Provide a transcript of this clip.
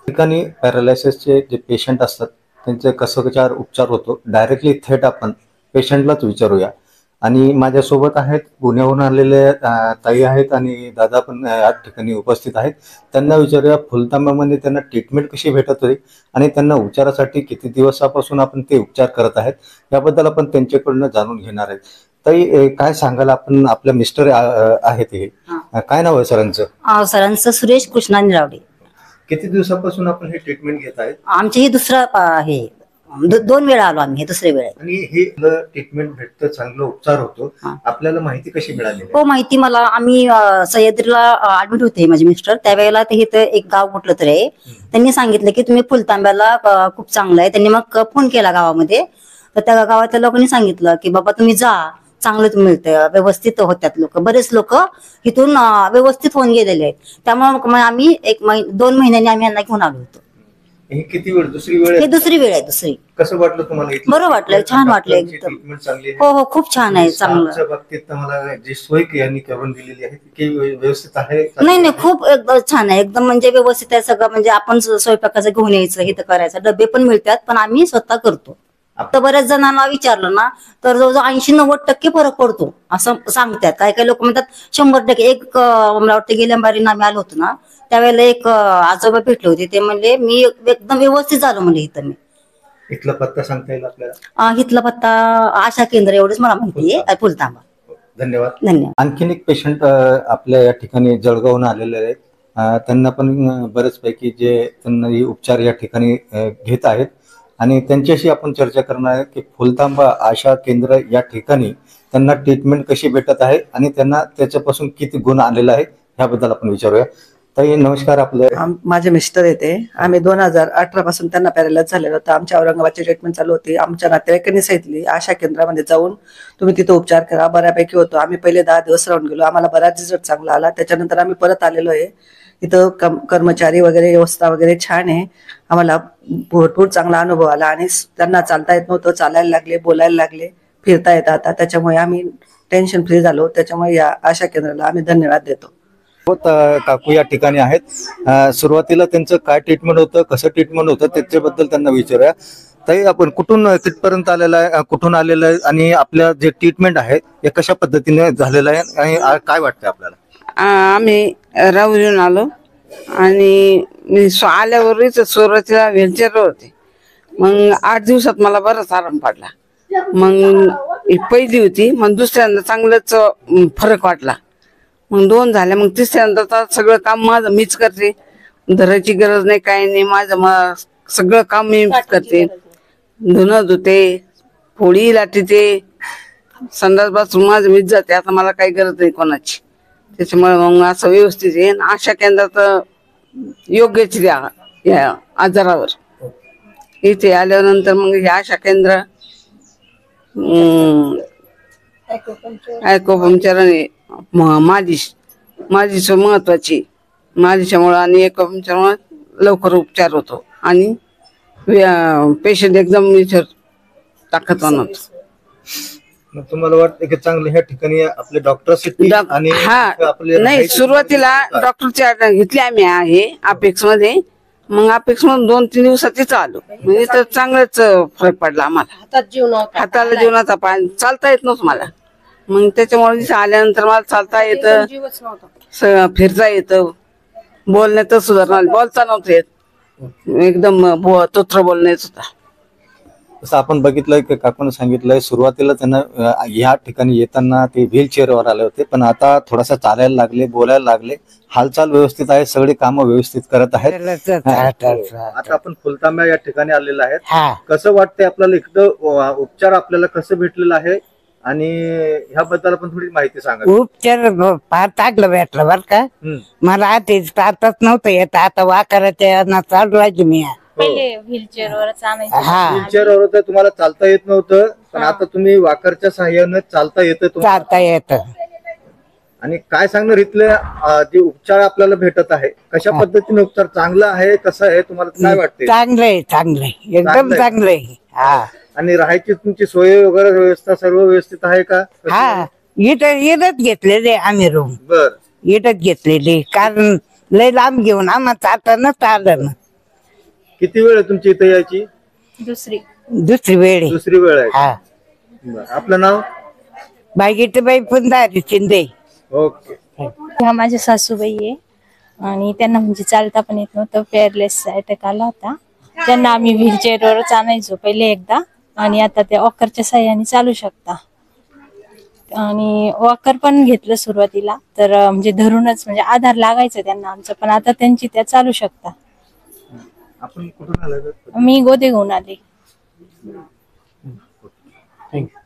ठिकाणी पॅरालिसिसचे जे पेशंट असतात त्यांचे कसा उपचार होतो डायरेक्टली थेट आपण पेशंटलाच विचारूया. आणि माझ्यासोबत आहेत पुण्याहून आलेले ताई आहेत आणि दादा पण या ठिकाणी उपस्थित आहेत. त्यांना विचारूया फुलतांब्यामध्ये त्यांना ट्रीटमेंट कशी भेटत होती आणि त्यांना उपचारासाठी किती दिवसापासून आपण ते उपचार करत आहेत याबद्दल आपण त्यांच्याकडून जाणून घेणार आहेत. ताई काय सांगाल, आपण आपल्या मिस्टर आहेत हे काय नाव आहे सरांचं? सरांचं सुरेश कृष्णा निरावडे. किती दिवसापासून आपण हे ट्रीटमेंट घेत आहेत? आमचे हे दुसरं आहे, 2 वेळा आलो आम्ही, हे दुसरे वेळ. आणि हे ट्रीटमेंट भेटतं, चांगला उपचार होतो, आपल्याला माहिती कशी मिळाली? हो माहिती मला, आम्ही सह्याद्रीला ऍडमिट होते माझे मिस्टर, त्यावेळेला ते इथं एक गाव कुठलं तरी आहे, त्यांनी सांगितलं की तुम्ही फुलतांब्याला खूप चांगलं आहे. त्यांनी मग फोन केला गावामध्ये, तर त्या गावातल्या लोकांनी सांगितलं की बाबा तुम्ही जा, चांगलं मिळतं, व्यवस्थित होत्यात लोक, बरेच लोक इथून व्यवस्थित होऊन गेलेले आहेत. त्यामुळे आम्ही 2 महिन्यांनी आम्ही यांना घेऊन आलो होतो. हे किती वेळ? दुसरी वेळ? हे दुसरी वेळ आहे. दुसरी. कसं वाटलं तुम्हाला? बरं वाटलं, छान वाटलं एकदम. हो हो खूप छान आहे, चांगलं. बाबतीत मला जी सोय यांनी करून दिलेली आहे ती व्यवस्थित आहे? नाही नाही, खूप एकदम छान आहे, एकदम म्हणजे व्यवस्थित आहे सगळं. म्हणजे आपण स्वयंपाकाचं घेऊन यायचं, इथं करायचं, डबे पण मिळतात, पण आम्ही स्वतः करतो. तर बऱ्याच जणांना विचारलं ना तर जवळजवळ 80-90% फरक पडतो असं सांगतात. काही काही लोक म्हणतात 100%. एक मला वाटतं गेल्या बारीनं आम्ही आलो होतो ना, त्यावेळेला एक आजोबा भेटले होते, ते म्हणले मी एकदम व्यवस्थित झालो म्हणले. इथं मी. इथला पत्ता सांगता येईल आपल्याला? इथला पत्ता आशा केंद्र एवढंच मला माहिती आहे, फुलतांबा. धन्यवाद. धन्यवाद. आणखीन एक पेशंट आपल्या या ठिकाणी जळगावहून आलेले आहेत. त्यांना पण बरेचपैकी जे त्यांना उपचार या ठिकाणी घेत आहेत आणि त्यांच्याशी आपण चर्चा करणार आहे की फुलतांबा आशा केंद्र या ठिकाणी त्यांना ट्रीटमेंट कशी भेटत आहे आणि त्यांना त्याच्यापासून किती गुण आलेला आहे याबद्दल आपण विचारूया. ताई नमस्कार. आपलं माझे मिस्टर येते, आम्ही 2018 पासून त्यांना पॅरालाइज झालेलं होतं. आमच्या औरंगाबादची ट्रीटमेंट चालू होती. आमच्या नातेवाईकांनी सांगितली आशा केंद्रामध्ये जाऊन तुम्ही तिथं उपचार करा, बऱ्यापैकी होतो. आम्ही पहिले 10 दिवस राहून गेलो, आम्हाला बराच रिझल्ट चांगला आला. त्याच्यानंतर आम्ही परत आलेलो आहे. इथं कर्मचारी वगैरे व्यवस्था वगैरे छान आहे, आम्हाला भरपूर चांगला अनुभव आला. आणि त्यांना चालता येत नव्हतं, चालायला लागले, बोलायला लागले, फिरता येतं आता. त्याच्यामुळे आम्ही टेन्शन फ्री झालो. त्याच्यामुळे या आशा केंद्राला आम्ही धन्यवाद देतो. काकू या ठिकाणी आहेत. सुरुवातीला त्यांचं काय ट्रीटमेंट होतं, कसं ट्रीटमेंट होतं त्याच्याबद्दल त्यांना विचारूया. ताई आपण कुठून तिथपर्यंत आलेला आहे, कुठून आलेलं आहे आणि आपल्या जे ट्रीटमेंट आहे हे कशा पद्धतीने झालेलं आहे आणि काय वाटतं आपल्याला? आम्ही राहुरीहून आलो आणि मी आल्यावरच सुरुवातीला व्हीलचेअरवर होते. मग 8 दिवसात मला बराच आराम पडला. मग पहिली होती, मग दुसऱ्यांदा चांगलंच फरक वाटला. मग 2 झाल्या, मग तिसऱ्यांदा सगळं काम माझं मीच करते, धरायची गरज नाही, काही नाही, माझं सगळं काम मी करते. धुणं धुते, पोळी लाटते, संडास बाथरूम माझं मीच जाते. आता मला काही गरज नाही कोणाची. त्याच्यामुळे मग असं व्यवस्थित आहे. आशा केंद्रात योग्यच द्या या आजारावर. इथे आल्यानंतर मग हे आशा केंद्र ॲक्युपंक्चर आणि मालिश महत्वाची. मालिशामुळे आणि ॲक्युपंक्चरमुळे लवकर उपचार होतो आणि पेशंट एकदम ताकदवान होतो. तुम्हाला वाटतं की चांगलं ह्या ठिकाणी आपले डॉक्टर आणि नाही, सुरुवातीला डॉक्टरची घेतली आम्ही आहे अपेक्स मध्ये. मग अपेक्स मध्ये 2-3 दिवसात तिथं आलो. म्हणजे तर चांगलाच फरक पडला आम्हाला. हाताला जीवनाचा पाय चालता येत नव्हतं मला. मग त्याच्यामुळे तिथं आल्यानंतर मला चालता येतं, फिरता येतं, बोलण्यात सुधारणा, बोलता नव्हतं येत, एकदम तोत्र बोलण्याच होता. जसं आपण बघितलंय की काकून सांगितलंय सुरुवातीला त्यांना या ठिकाणी येताना ते व्हीलचेअरवर आले होते, पण आता थोडासा चालायला लागले, बोलायला लागले, हालचाल व्यवस्थित आहे, सगळे कामं व्यवस्थित करत आहेत. आता आपण फुलतांब्या या ठिकाणी आलेला आहे. कसं वाटतंय आपल्याला इकडं उपचार आपल्याला कसं भेटलेलं आहे आणि ह्याबद्दल आपण थोडी माहिती सांगा. उपचार फार चांगलं भेटलं बर का. मला आधीच चालताच नव्हतं येत, आता वाकराच्या चालू राहिली मी. व्हीलचेअरवर तर तुम्हाला चालता येत नव्हतं, पण आता तुम्ही वाकरच्या सहाय्याने चालता येतं. चालता येत. आणि काय सांगणार इथले जे उपचार आपल्याला भेटत आहे, कशा पद्धतीने उपचार चांगला आहे, कसं आहे, तुम्हाला काय वाटतं? चांगलंय, चांगलंय, एकदम चांगलंय. आणि राहायची तुमची सोय वगैरे व्यवस्था सर्व व्यवस्थित आहे का? हा इथंच घेतलेले आम्ही रूम, बर. इथंच घेतलेली, कारण लय लांब घेऊन आम्हाला आता नसतं आलं ना. किती वेळ आहे तुमची इथे यायची? दुसरी वेळ आहे. दुसरी वेळ आहे. हा बरं. आपलं नाव? बाई पुंदारी शिंदे. ओके. ह्या माझ्या सासूबाई आहे आणि त्यांना म्हणजे चालता पण येत नव्हतं, पेअरलेस अटॅक आला होता. त्यांना आम्ही व्हीलचेअरवरच आणायचो पहिले एकदा, आणि आता ते वॉकरच्या साह्याने चालू शकता. आणि वॉकर पण घेतलं सुरुवातीला तर म्हणजे धरूनच, म्हणजे आधार लागायचा त्यांना आमचा, पण आता त्यांची त्या चालू शकता. आपण कुठून आलाय? मी गोदेगावहून आले. थँक्यू.